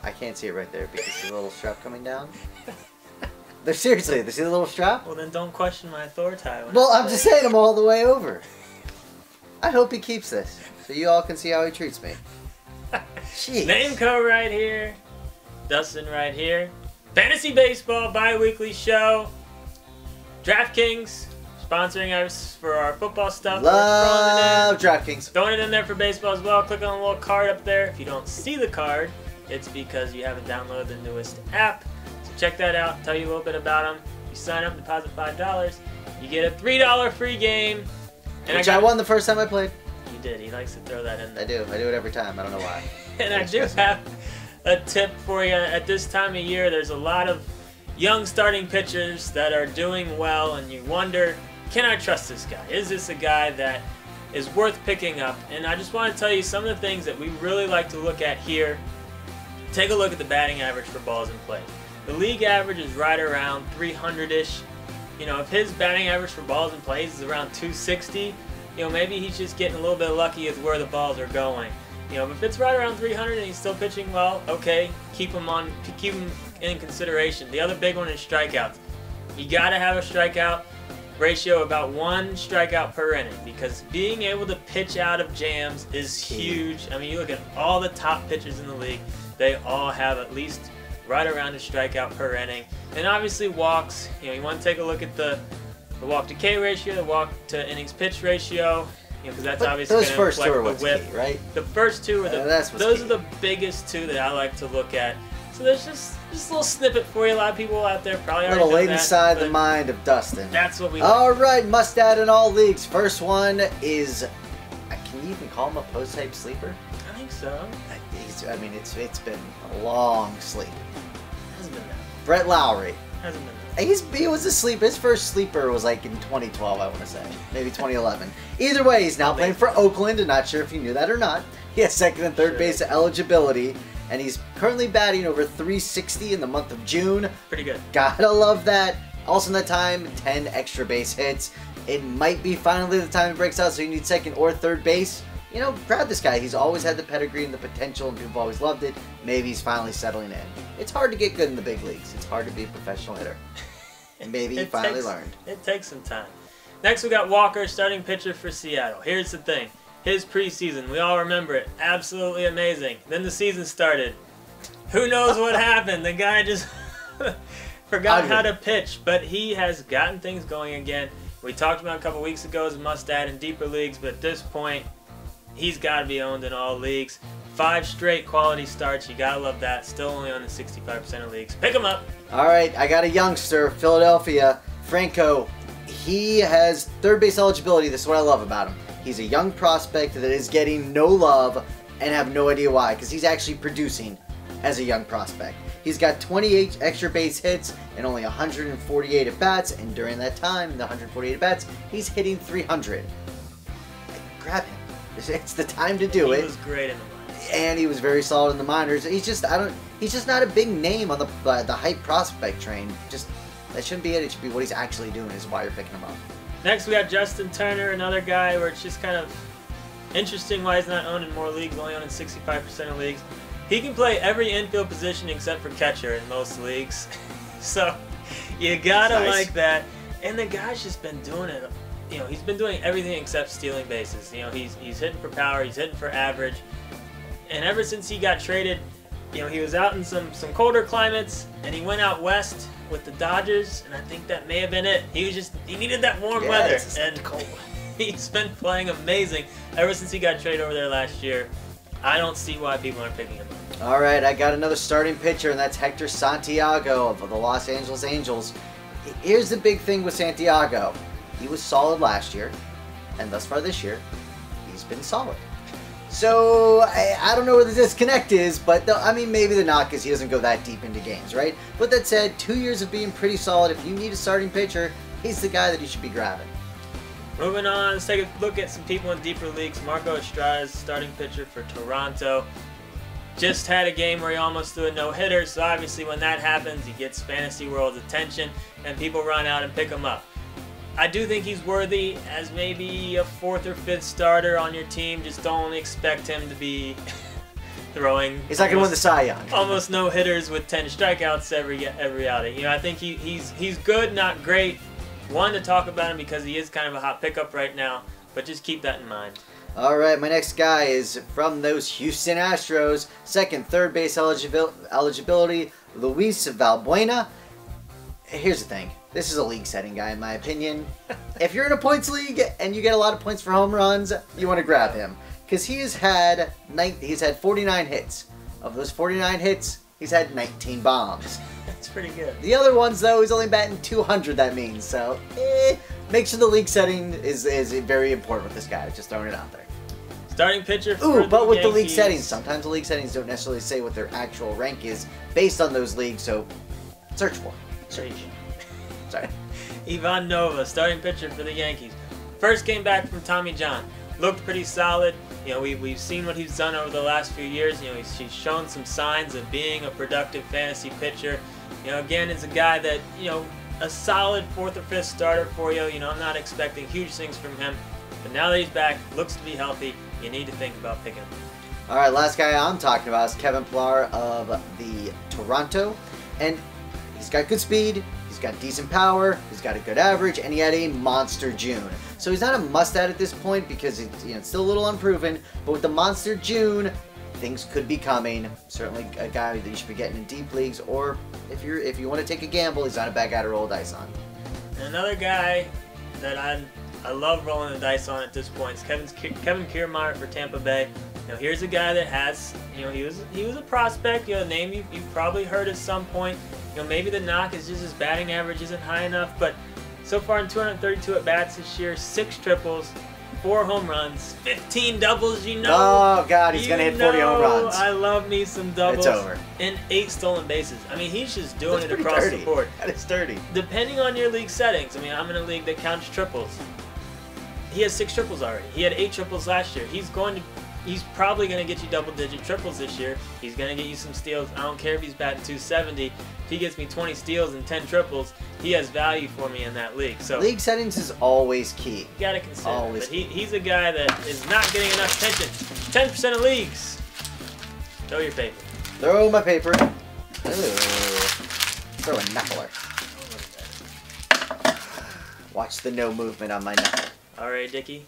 I can't see it right there because see the little strap coming down? Seriously, see the little strap? Well, then don't question my authority. Well, I'm just saying I'm all the way over. I hope he keeps this, so you all can see how he treats me. Jeez. Nameco right here. Dustin right here. Fantasy Baseball bi-weekly show. DraftKings sponsoring us for our football stuff. Love DraftKings. Throwing it in there for baseball as well. Click on the little card up there. If you don't see the card, it's because you haven't downloaded the newest app. So check that out. Tell you a little bit about them. You sign up, deposit $5. You get a $3 free game. And Which I won the first time I played. You did. He likes to throw that in there. I do. I do it every time. I don't know why. And I do have a tip for you. At this time of year, there's a lot of young starting pitchers that are doing well, and you wonder, can I trust this guy? Is this a guy that is worth picking up? And I just want to tell you some of the things that we really like to look at here. Take a look at the batting average for balls in play. The league average is right around 300-ish. You know, if his batting average for balls in play is around 260, you know, maybe he's just getting a little bit lucky with where the balls are going. You know, if it's right around 300 and he's still pitching well, okay, keep him in consideration. The other big one is strikeouts. You got to have a strikeout ratio about 1 strikeout per inning, because being able to pitch out of jams is huge. I mean, you look at all the top pitchers in the league, they all have at least right around a strikeout per inning. And obviously walks, you know, you want to take a look at the walk to K ratio, the walk to innings pitched ratio, you know, because that's obviously going to reflect the whip. Key, right? The first two are those are the biggest two that I like to look at. So there's just a little snippet for you. A lot of people out there probably already know that. A little inside the mind of Dustin. That's what we like. All right, must add in all leagues. First one is, can you even call him a post-type sleeper? I think so. I mean, it's been a long sleep. Hasn't been that. Brett Lowry. Hasn't been that. He was a sleeper. His first sleeper was like in 2012, I want to say. Maybe 2011. Either way, he's now playing for Oakland, and not sure if you knew that or not. He has second and third base eligibility, and he's currently batting over 360 in the month of June. Pretty good. Gotta love that. Also in that time, 10 extra base hits. It might be finally the time he breaks out, so you need second or third base. You know, grab this guy. He's always had the pedigree and the potential, and people have always loved it. Maybe he's finally settling in. It's hard to get good in the big leagues. It's hard to be a professional hitter. And maybe he finally learned. It takes some time. Next, we got Walker, starting pitcher for Seattle. Here's the thing. His preseason, we all remember it. Absolutely amazing. Then the season started. Who knows what happened? The guy just forgot how to pitch. But he has gotten things going again. We talked about a couple weeks ago as a must-add in deeper leagues, but at this point, he's got to be owned in all leagues. 5 straight quality starts. You got to love that. Still only on the 65% of leagues. Pick him up. All right, I got a youngster, Philadelphia, Franco. He has third base eligibility. This is what I love about him. He's a young prospect that is getting no love and have no idea why, because he's actually producing as a young prospect. He's got 28 extra base hits and only 148 at-bats, and during that time, the 148 at-bats, he's hitting 300. Grab him. It's the time to do it. He was great in the minors. And he was very solid in the minors. He's just not a big name on the hype prospect train. That shouldn't be it. It should be what he's actually doing is why you're picking him up. Next, we got Justin Turner, another guy where it's just kind of interesting why he's not owned in more leagues, only owned in 65% of leagues. He can play every infield position except for catcher in most leagues. So you gotta like that. And the guy's just been doing it. You know, he's been doing everything except stealing bases. You know, he's hitting for power, he's hitting for average. And ever since he got traded, you know, he was out in some colder climates, and he went out west with the Dodgers, and I think that may have been it. He needed that warm weather, and he's been playing amazing ever since he got traded over there last year. I don't see why people aren't picking him up. All right, I got another starting pitcher, and that's Hector Santiago of the Los Angeles Angels. Here's the big thing with Santiago. He was solid last year, and thus far this year, he's been solid. So, I don't know where the disconnect is, but I mean, maybe the knock is he doesn't go that deep into games, right? But that said, 2 years of being pretty solid. If you need a starting pitcher, he's the guy that you should be grabbing. Moving on, let's take a look at some people in deeper leagues. Marco Estrada, starting pitcher for Toronto. Just had a game where he almost threw a no-hitter, so obviously when that happens, he gets Fantasy World's attention, and people run out and pick him up. I do think he's worthy as maybe a 4th or 5th starter on your team. Just don't expect him to be throwing. He's not going to win the Cy Young. Almost no hitters with 10 strikeouts every outing. You know, I think he's good, not great. One to talk about him because he is kind of a hot pickup right now, but just keep that in mind. All right, my next guy is from those Houston Astros. Second, third base eligibility, Luis Valbuena. Here's the thing. This is a league-setting guy, in my opinion. If you're in a points league and you get a lot of points for home runs, you want to grab him. Because he's had 49 hits. Of those 49 hits, he's had 19 bombs. That's pretty good. The other ones, though, he's only batting 200, that means. So, make sure the league setting is very important with this guy. Just throwing it out there. Starting pitcher for Ooh, but with Yankees. the league settings, sometimes the league settings don't necessarily say what their actual rank is based on those leagues, so search for it. Search. Sorry. Ivan Nova, starting pitcher for the Yankees. First came back from Tommy John. Looked pretty solid. You know, we've seen what he's done over the last few years. You know, he's shown some signs of being a productive fantasy pitcher. You know, again, is a guy that, you know, a solid 4th or 5th starter for you. You know, I'm not expecting huge things from him. But now that he's back, looks to be healthy, you need to think about picking him. All right, last guy I'm talking about is Kevin Pillar of the Toronto. And he's got good speed. He's got decent power, he's got a good average, and he had a monster June. So he's not a must-add at this point because it's still a little unproven, but with the monster June, things could be coming. Certainly a guy that you should be getting in deep leagues, or if you want to take a gamble, he's not a bad guy to roll the dice on. Another guy that I love rolling the dice on at this point is Kevin Kiermaier for Tampa Bay. You know, here's a guy that has, you know, he was a prospect, you know, a name you've probably heard at some point. You know, maybe the knock is just his batting average isn't high enough, but so far in 232 at-bats this year, 6 triples, 4 home runs, 15 doubles, you know. Oh, God, he's going to hit 40 home runs. I love me some doubles. It's over. And 8 stolen bases. I mean, he's just doing That's it across dirty. the board. That is dirty. Depending on your league settings, I mean, I'm in a league that counts triples. He has 6 triples already. He had 8 triples last year. He's probably going to get you double-digit triples this year. He's going to get you some steals. I don't care if he's batting 270. If he gets me 20 steals and 10 triples, he has value for me in that league. So league settings is always key. You got to consider. Always. But he's a guy that is not getting enough attention. 10% of leagues. Throw your paper. Throw my paper. Ooh. Throw a knuckler. Watch the no movement on my knuckle. All right, Dickie.